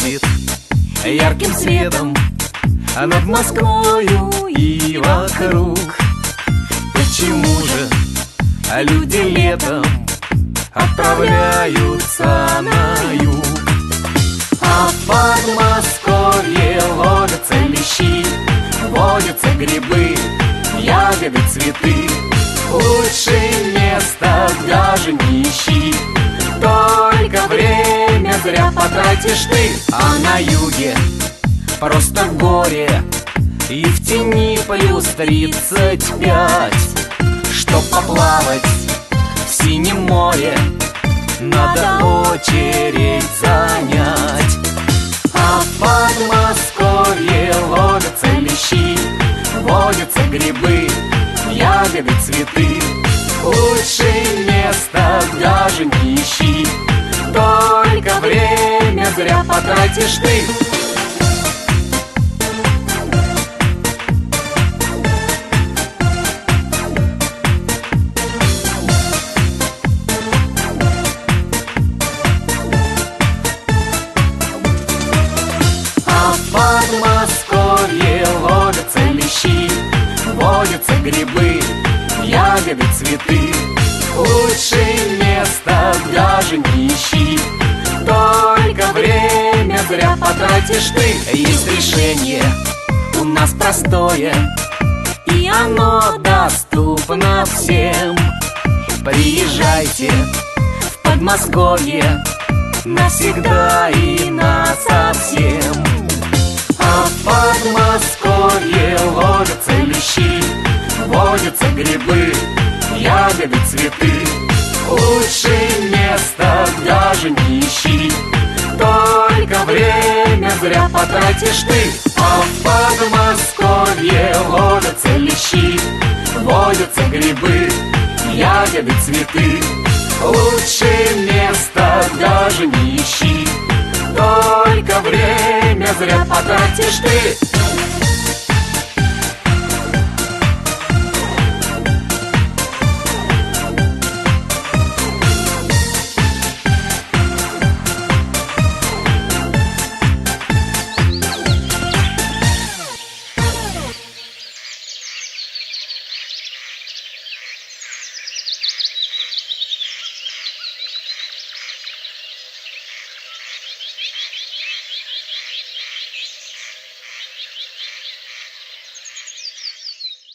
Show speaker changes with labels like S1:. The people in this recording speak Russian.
S1: светит ярким светом над Москвою и вокруг. Почему же люди летом отправляются на юг? А в Подмосковье ловятся лещи, водятся грибы, ягоды, цветы. Лучше места даже не ищи, только время зря потратишь ты. А на юге просто горе, и в тени плюс 35. Чтоб поплавать в синем море, надо очередь занять. А в Подмосковье ловятся лещи, водятся грибы, ягоды, цветы. Лучше места даже не ищи, только время зря потратишь ты. В Подмосковье ловятся лещи, водятся грибы, ягоды, цветы. Лучше места даже не ищи, только время зря потратишь ты. Есть решение у нас простое, и оно доступно всем. Приезжайте в Подмосковье навсегда и насовсем. А в Подмосковье ловятся лещи, водятся грибы, ягоды, цветы. Лучше места даже не ищи, только время зря потратишь ты. А в Подмосковье ловятся лещи, водятся грибы, ягоды, цветы. Лучше места даже не ищи, только время зря потратишь ты.